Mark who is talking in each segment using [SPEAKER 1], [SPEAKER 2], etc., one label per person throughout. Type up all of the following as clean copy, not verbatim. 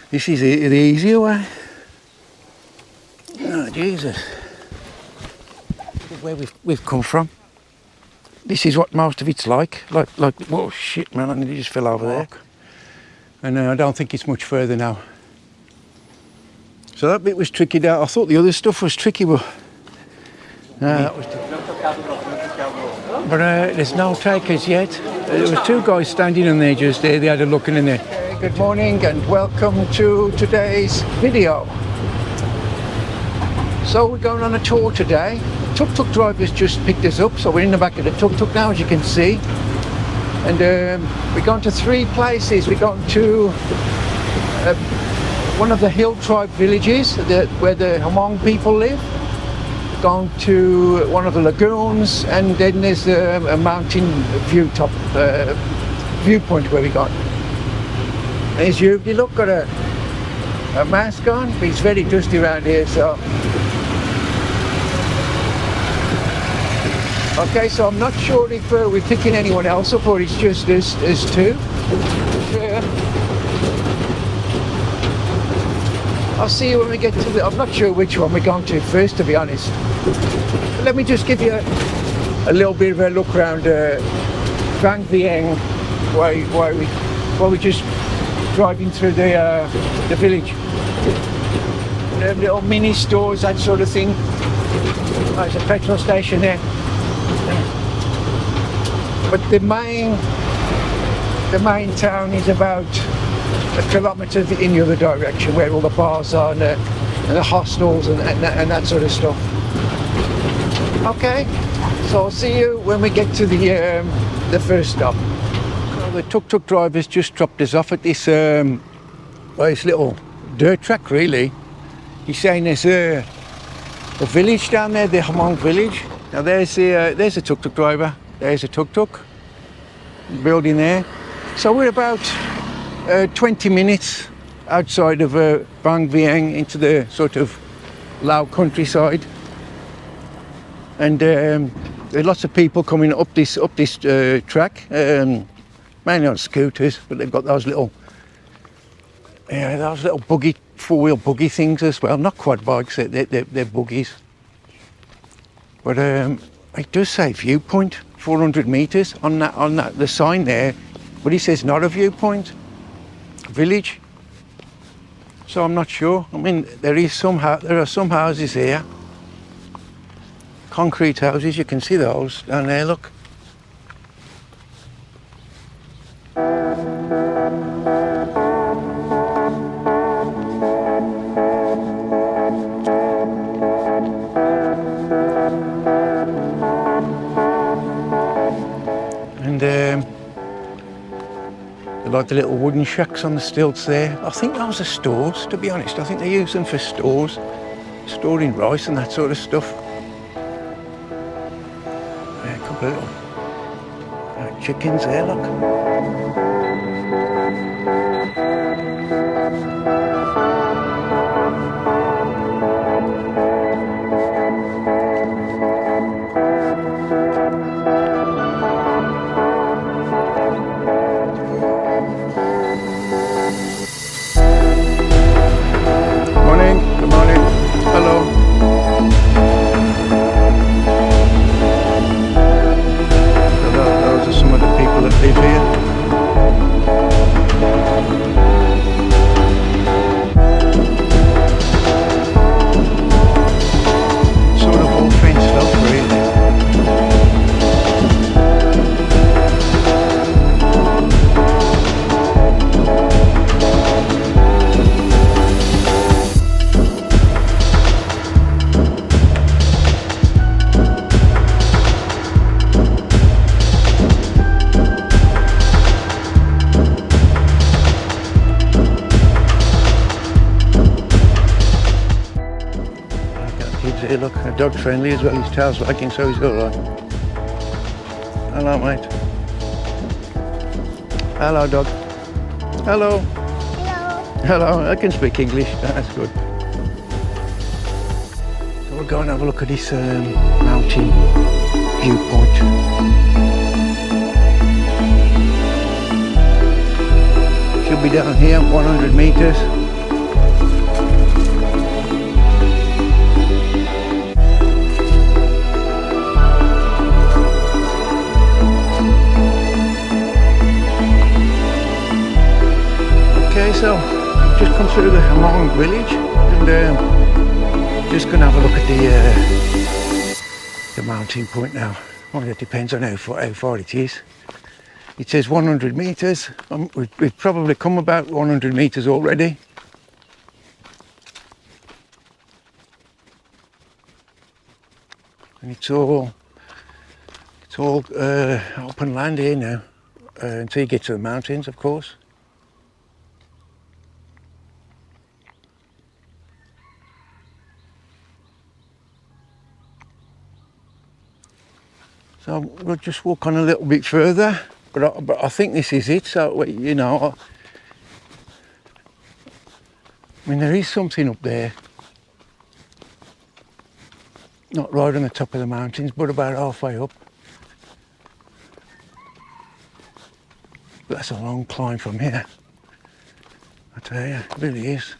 [SPEAKER 1] This is the easier way. Oh, Jesus. Where we've come from. This is what most of it's like. Oh shit, man, I nearly just fell over there. And I don't think it's much further now. So that bit was tricky. I thought the other stuff was tricky, but that was but there's no takers yet. There were two guys standing in there just there. They had a look in there. Good morning and welcome to today's video. So we're going on a tour today. Tuk-tuk drivers just picked us up, so we're in the back of the tuk-tuk now, as you can see. And we're going to three places. We're going to one of the hill tribe villages where the Hmong people live. We're going to one of the lagoons, and then there's a mountain viewpoint where we got. There's you look, got a mask on, but it's very dusty around here, so. Okay, so I'm not sure if we're picking anyone else up or it's just us two. I'll see you when we get to the. I'm not sure which one we're going to first, to be honest. Let me just give you a little bit of a look around Vang Vieng while we're just driving through the village. Little mini stores, that sort of thing. There's a petrol station there. But the main town is about a kilometre in the other direction, where all the bars are and the hostels and that sort of stuff. Okay, so I'll see you when we get to the first stop. So the tuk-tuk drivers just dropped us off at this this little dirt track, really. He's saying there's a village down there, the Hmong village. Now there's a tuk-tuk driver. There's a tuk-tuk building there. So we're about 20 minutes outside of Vang Vieng into the sort of Lao countryside. And there are lots of people coming up this track, mainly on scooters, but they've got those little buggy, four-wheel buggy things as well. Not quad bikes, they're buggies. But it does say viewpoint, 400 metres on the sign there, but it says not a viewpoint, village. So I'm not sure. I mean, there are some houses here, concrete houses. You can see those down there. Look. Like the little wooden shacks on the stilts there. I think those are stores, to be honest. I think they use them for stores, storing rice and that sort of stuff. Yeah, a couple of little chickens there, look. Hey, look, a dog friendly as well. His tail's wagging, so he's all right. Hello, mate. Hello, dog. Hello.
[SPEAKER 2] Hello.
[SPEAKER 1] Hello. I can speak English. That's good. So we'll go and have a look at this mountain viewpoint. Should be down here, 100 meters. so I've just come through the Hmong village and just going to have a look at the mountain point now. Well, it depends on how far it is. It says 100 metres. We've probably come about 100 metres already. And it's all open land here now, until you get to the mountains, of course. So we'll just walk on a little bit further, but I think this is it. So, you know, I mean, there is something up there. Not right on the top of the mountains, but about halfway up. But that's a long climb from here. I tell you, it really is.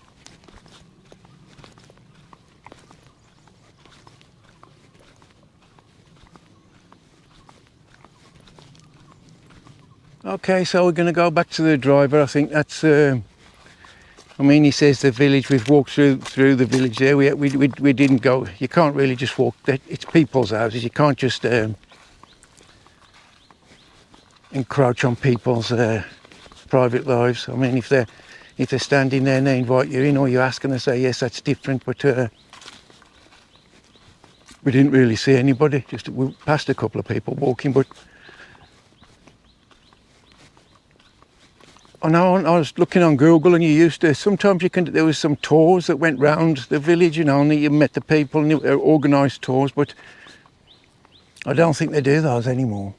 [SPEAKER 1] Okay, so we're going to go back to the driver. I think that's. I mean, he says the village. We've walked through the village there. We didn't go. You can't really just walk. It's people's houses. You can't just encroach on people's private lives. I mean, if they're standing there and they invite you in, or you ask and they say yes, that's different. But we didn't really see anybody. Just we passed a couple of people walking, but. I know, I was looking on Google and you used to, sometimes there was some tours that went round the village, you know, and you met the people and they were organised tours, but I don't think they do those anymore.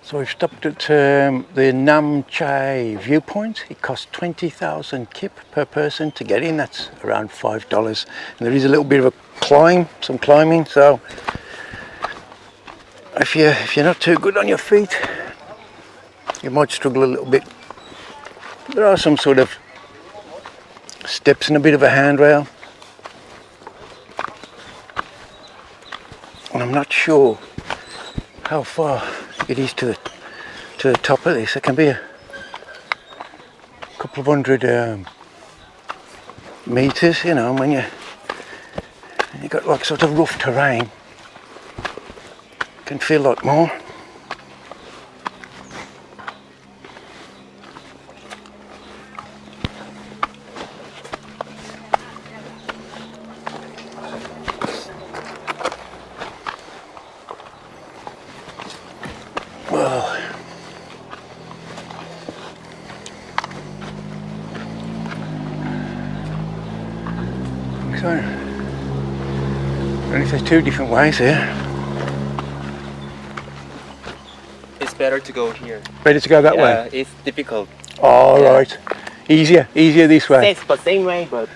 [SPEAKER 1] So we've stopped at the Nam Xay Viewpoint. It costs 20,000 kip per person to get in. That's around $5. And there is a little bit of a climb, some climbing, so if you're not too good on your feet, you might struggle a little bit. There are some sort of steps and a bit of a handrail. And I'm not sure how far it is to the top of this. It can be a couple of hundred meters, you know, when you've got like sort of rough terrain. Can feel like more. Well, so I think there's two different ways here.
[SPEAKER 2] Better to go here.
[SPEAKER 1] Better to go that way?
[SPEAKER 2] It's difficult.
[SPEAKER 1] Oh, yeah. Right. Easier this way?
[SPEAKER 2] Same way, but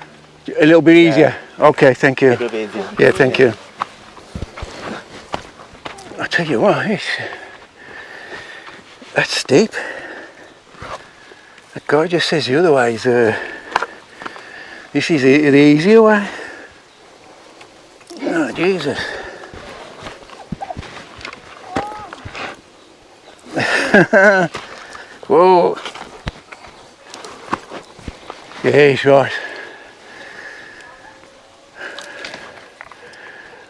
[SPEAKER 1] a little bit easier? Yeah. Okay, thank you.
[SPEAKER 2] A little bit easier.
[SPEAKER 1] Yeah, thank you. I tell you what, that's steep. That guy just says the other way is, this is the easier way. Oh, Jesus. Whoa. Yeah, he's right.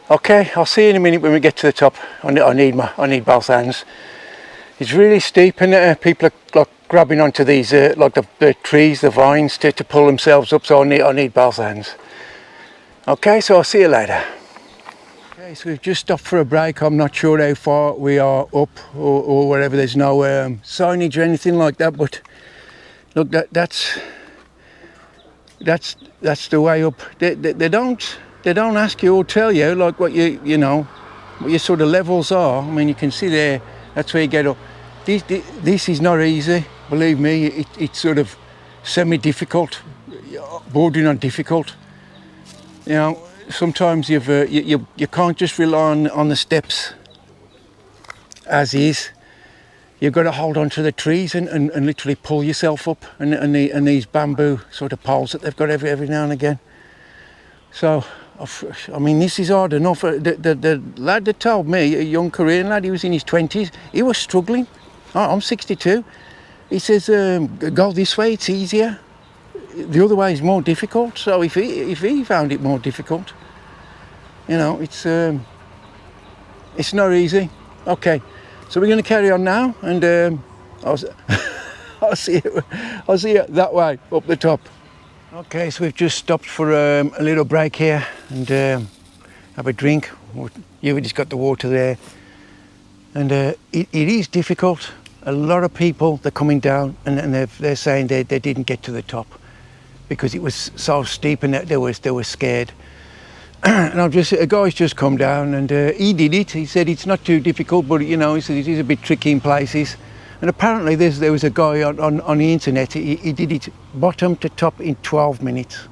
[SPEAKER 1] Okay, I'll see you in a minute when we get to the top. I need both hands. It's really steep and people are like grabbing onto these like the trees, the vines to pull themselves up, so I need both hands. Okay, so I'll see you later. Okay, so we've just stopped for a break. I'm not sure how far we are up or wherever. There's no signage or anything like that, but look, that's the way up. They don't ask you or tell you like what you know what your sort of levels are. I mean, you can see there, that's where you get up. This is not easy, believe me. It's sort of semi-difficult, bordering on difficult. You know, sometimes you can't just rely on the steps as is. You've got to hold on to the trees and literally pull yourself up, and these bamboo sort of poles that they've got every now and again. So, I mean, this is hard enough. The lad that told me, a young Korean lad, he was in his 20s, he was struggling.
[SPEAKER 3] Oh, I'm 62. He says, go this way, it's easier. The other way is more difficult. So if he found it more difficult, you know, it's not easy. Okay, so we're going to carry on now, and I'll see you that way up the top. Okay, so we've just stopped for a little break here and have a drink. You just got the water there, and it is difficult. A lot of people, they're coming down and they're saying they didn't get to the top because it was so steep and they were scared. And a guy's just come down and he did it. He said it's not too difficult, but you know, he said it is a bit tricky in places. And apparently there was a guy on the internet. He did it bottom to top in 12 minutes.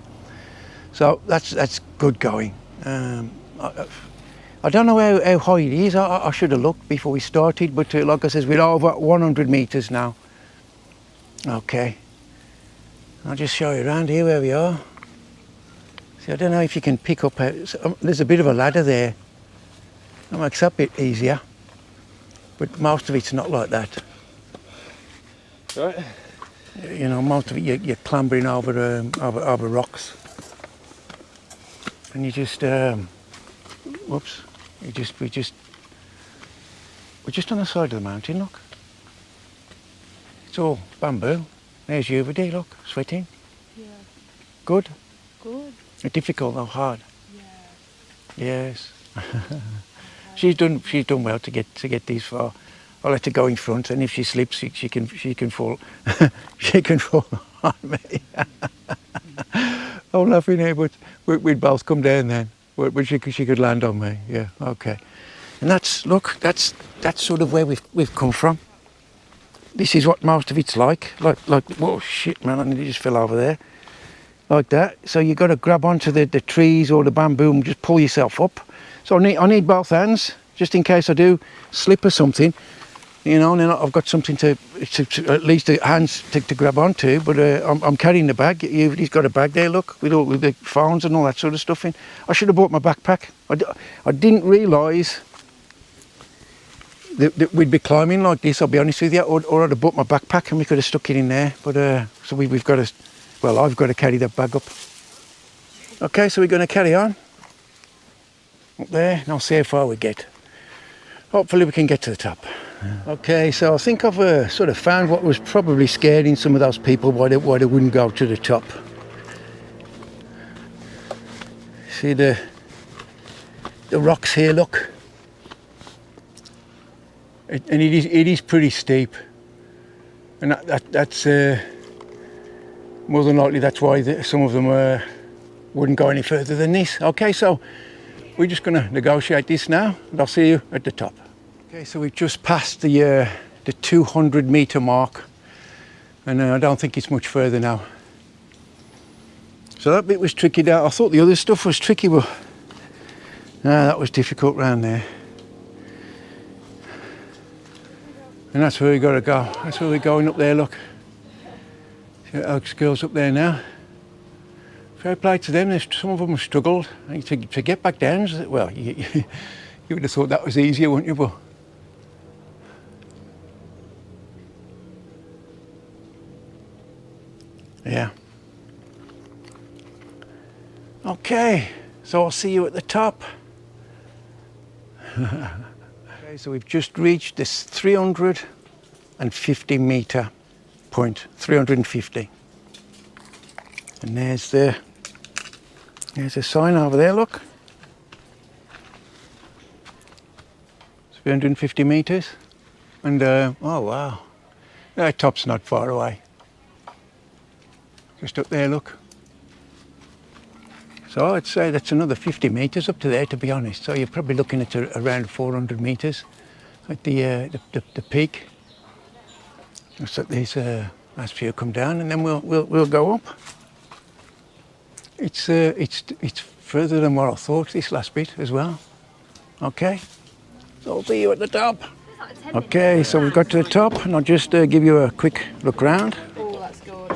[SPEAKER 3] So that's good going. I don't know how high it is. I should have looked before we started, but like I said, we're over 100 meters now. Okay, I'll just show you around here where we are. See, I don't know if you can pick up. There's a bit of a ladder there. That makes that a bit easier, but most of it's not like that.
[SPEAKER 2] Right.
[SPEAKER 3] You know, most of it you're clambering over rocks, and you just whoops. We're just on the side of the mountain, look. It's all bamboo. There's Yuvadi, look, sweating.
[SPEAKER 4] Yeah.
[SPEAKER 3] Good?
[SPEAKER 4] Good.
[SPEAKER 3] Difficult though, hard.
[SPEAKER 4] Yeah.
[SPEAKER 3] Yes. She's done well to get these far. I'll let her go in front, and if she slips, she can fall. She can fall on me. I'm laughing here, but we'd both come down then. But she could land on me. Yeah. Okay. And that's sort of where we've come from. This is what most of it's like. Whoa, shit, man! I nearly just fell over there. Like that. So you got to grab onto the trees or the bamboo and just pull yourself up. So I need both hands just in case I do slip or something. You know, and then I've got something to at least the hands to grab onto. But I'm carrying the bag. He's got a bag there, look, with the phones and all that sort of stuff in. I should have bought my backpack. I didn't realise that we'd be climbing like this, I'll be honest with you, or I'd have bought my backpack and we could have stuck it in there. But so we've got to, well, I've got to carry that bag up. Okay, so we're going to carry on up there, and I'll see how far we get. Hopefully we can get to the top. Okay, so I think I've sort of found what was probably scaring some of those people why they wouldn't go to the top. See the rocks here, look. And it is pretty steep. And that's more than likely that's why some of them wouldn't go any further than this. Okay, so we're just going to negotiate this now, and I'll see you at the top. Okay, so we've just passed the 200 meter mark, and I don't think it's much further now. So that bit was tricky there. I thought the other stuff was tricky, but that was difficult round there. And that's where we got to go. That's where we're going up there, look. See Oak's girls up there now. Fair play to them. Some of them have struggled to get back down. Well, you would have thought that was easier, wouldn't you? But yeah. Okay, so I'll see you at the top. Okay, so we've just reached this 350 meter point, 350. And there's a sign over there, look. It's 350 meters. And, oh wow, that top's not far away. Just up there, look. So I'd say that's another 50 meters up to there, to be honest. So you're probably looking at around 400 meters at the peak. Just let these last few come down, and then we'll go up. It's further than what I thought, this last bit as well. Okay, so I'll see you at the top. Okay, so we've got to the top, and I'll just give you a quick look round.
[SPEAKER 4] Oh, that's good.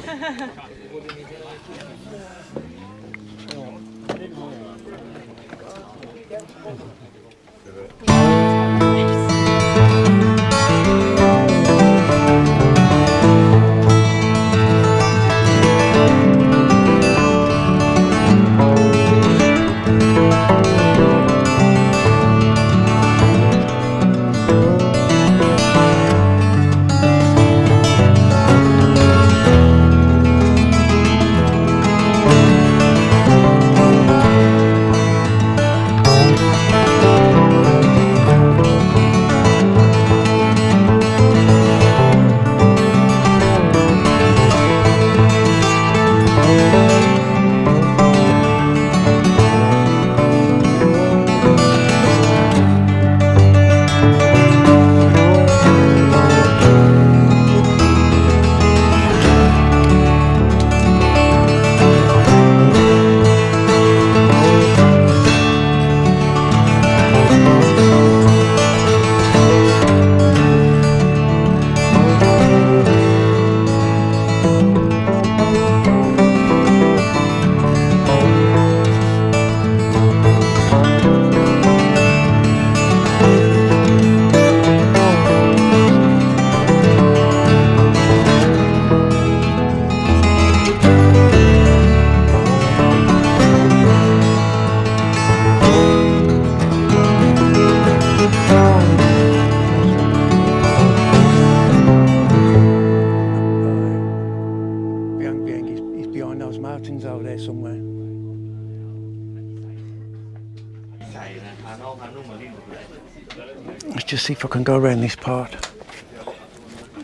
[SPEAKER 3] just see if I can go around this part.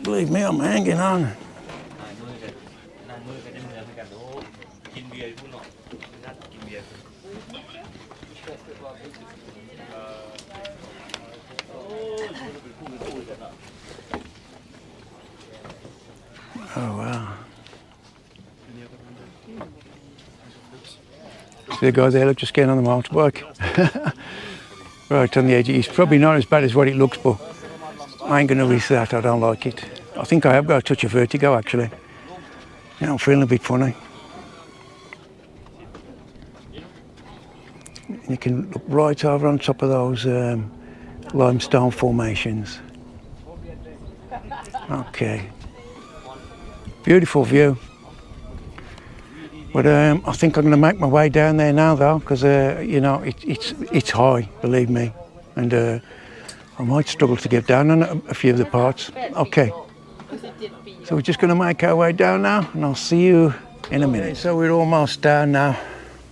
[SPEAKER 3] Believe me, I'm hanging on. Oh wow. See the guy there, look, just getting on the motorbike. Right on the edge. It's probably not as bad as what it looks, but I ain't going to risk that. I don't like it. I think I have got a touch of vertigo actually. Yeah, I'm feeling a bit funny. You can look right over on top of those limestone formations. Okay. Beautiful view. But I think I'm going to make my way down there now though, because you know, it's high, believe me, and I might struggle to get down on a few of the parts. Okay, so we're just going to make our way down now, and I'll see you in a minute. So we're almost down now,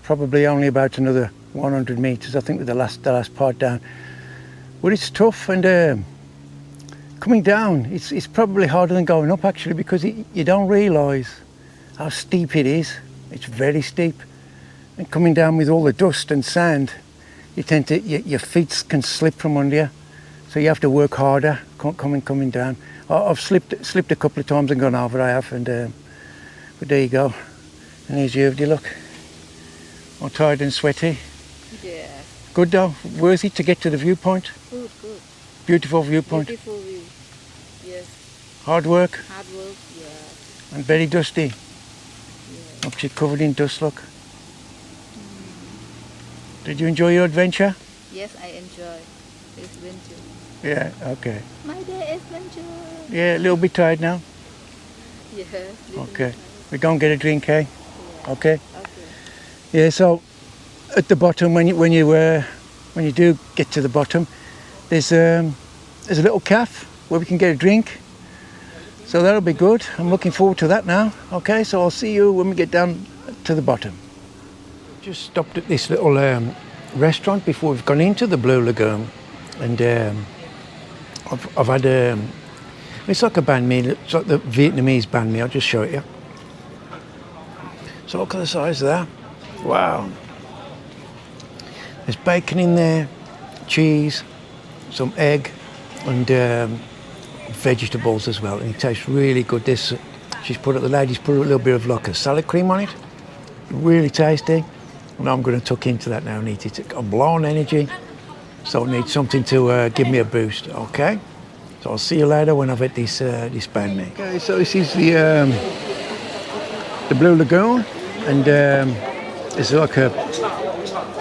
[SPEAKER 3] probably only about another 100 meters, I think, with the last part down. But it's tough, and coming down, it's probably harder than going up actually, because you don't realise how steep it is. It's very steep, and coming down with all the dust and sand, you tend to your feet can slip from under you, so you have to work harder coming down. I've slipped a couple of times and gone over. I have, and but there you go. And here's you. Do you look all tired and sweaty?
[SPEAKER 4] Yeah.
[SPEAKER 3] Good though, worth it to get to the viewpoint.
[SPEAKER 4] Good.
[SPEAKER 3] Beautiful viewpoint.
[SPEAKER 4] Beautiful view. Yes.
[SPEAKER 3] Hard work.
[SPEAKER 4] Hard work. Yeah.
[SPEAKER 3] And very dusty.
[SPEAKER 4] Yeah.
[SPEAKER 3] Actually covered in dust, look. Did you enjoy your adventure?
[SPEAKER 4] Yes, I enjoy this adventure.
[SPEAKER 3] Yeah, okay.
[SPEAKER 4] My day adventure.
[SPEAKER 3] Yeah, a little bit tired now.
[SPEAKER 4] Yeah.
[SPEAKER 3] Okay. We go and get a drink, eh?
[SPEAKER 4] Yeah.
[SPEAKER 3] Okay.
[SPEAKER 4] Okay.
[SPEAKER 3] Yeah, so at the bottom, when you do get to the bottom, there's a little cafe where we can get a drink. So that'll be good. I'm looking forward to that now. Okay, so I'll see you when we get down to the bottom. Just stopped at this little restaurant before we've gone into the Blue Lagoon, and I've had it's like a banh mi. It's like the Vietnamese banh mi. I'll just show it you. So look at the size of that. Wow. There's bacon in there, cheese, some egg, and vegetables as well, and it tastes really good. The lady's put a little bit of like a salad cream on it. Really tasty. And I'm going to tuck into that now and eat it. I'm low on energy, so I need something to give me a boost. Okay, so I'll see you later when I've had this banh mi. Okay, so this is the Blue Lagoon, and it's like a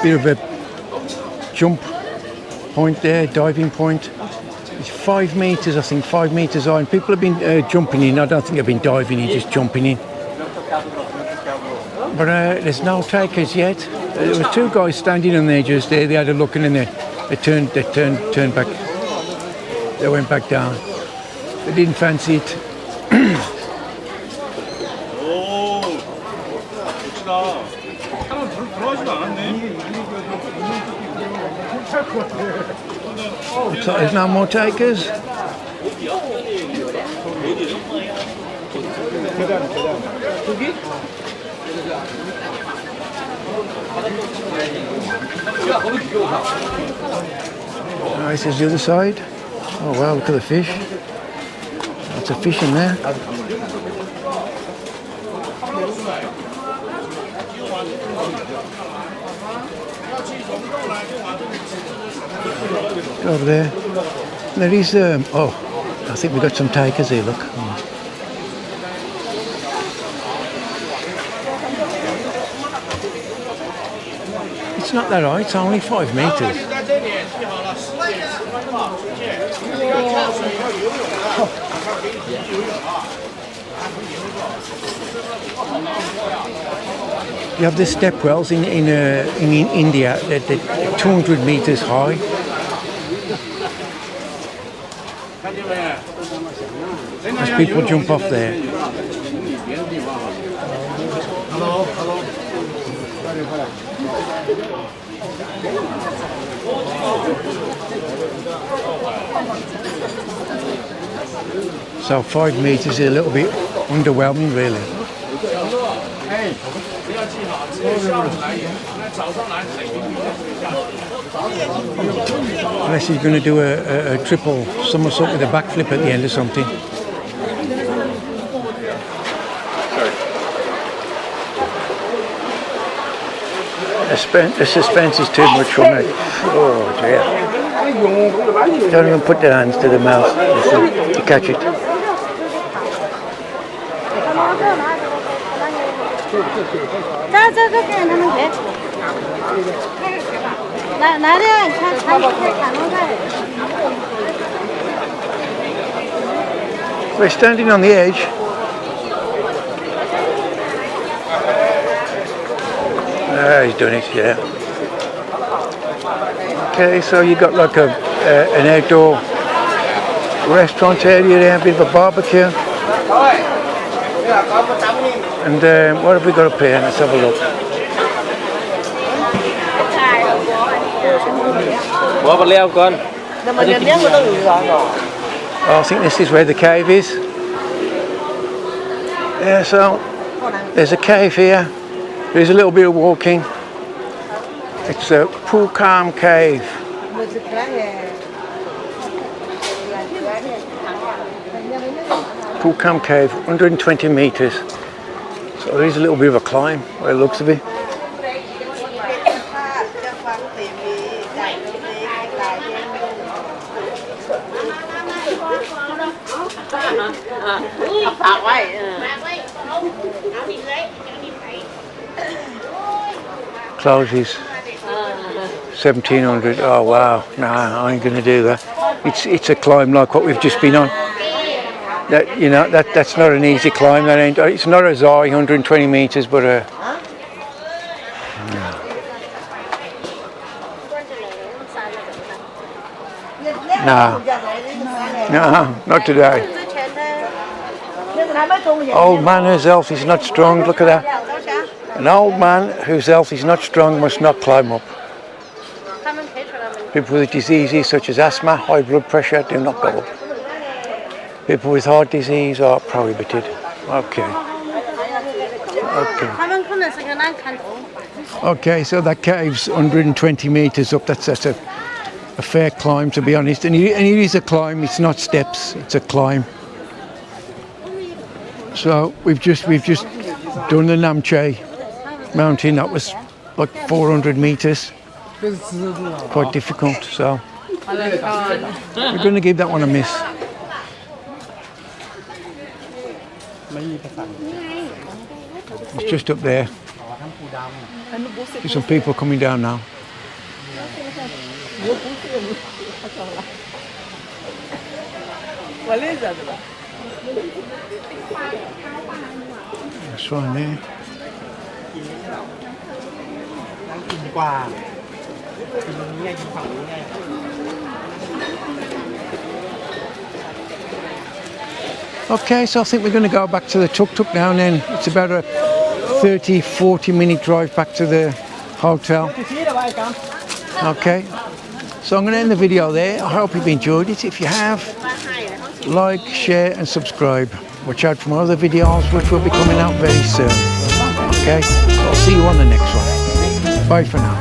[SPEAKER 3] bit of a jump point there, diving point. It's 5 meters, I think, 5 meters high, and people have been jumping in. I don't think they've been diving in, just jumping in. But there's no takers yet. There were two guys standing in there just there. They had a look, and then they turned back. They went back down. They didn't fancy it. So there's no more takers. This is the other side. Oh wow, look at the fish. Lots of fish in there. Go over there. There is, oh, I think we've got some takers here, look. It's not that high, it's only 5 meters. You have the step wells in India that 200 meters high. As people jump off there. Hello. So 5 meters is a little bit underwhelming, really. Unless he's going to do a triple somersault with a backflip at the end or something. The suspense is too much for me. Oh dear. Don't even put their hands to the mouth to catch it. We're standing on the edge. Ah, he's done it, yeah. Okay, so you got like an outdoor restaurant area there, a bit of a barbecue. And what have we got up here? Let's have a look. Oh, I think this is where the cave is. Yeah, so there's a cave here. There's a little bit of walking. It's a Phu Kham Cave. Phu Kham Cave, 120 meters. So there is a little bit of a climb by the looks of it. Closes 1700. Oh wow! Nah, I ain't gonna do that. It's a climb like what we've just been on. That that's not an easy climb. That ain't. It's not as high, 120 meters, but no, not today. Old man whose health is not strong. Look at that. An old man whose health is not strong must not climb up. People with diseases such as asthma, high blood pressure do not go up. People with heart disease are prohibited. Okay. Okay, so that cave's 120 meters up. That's a fair climb, to be honest. And it is a climb. It's not steps. It's a climb. So we've just done the Nam Xay mountain. That was like 400 meters. Quite difficult. So we're going to give that one a miss. It's just up there. There's some people coming down now. That's one there. Okay, so I think we're going to go back to the tuk-tuk now, and then it's about a 30-40 minute drive back to the hotel. Okay, so I'm going to end the video there. I hope you've enjoyed it. If you have, like, share and subscribe. Watch out for my other videos, which will be coming out very soon. Okay, so I'll see you on the next one. Bye for now.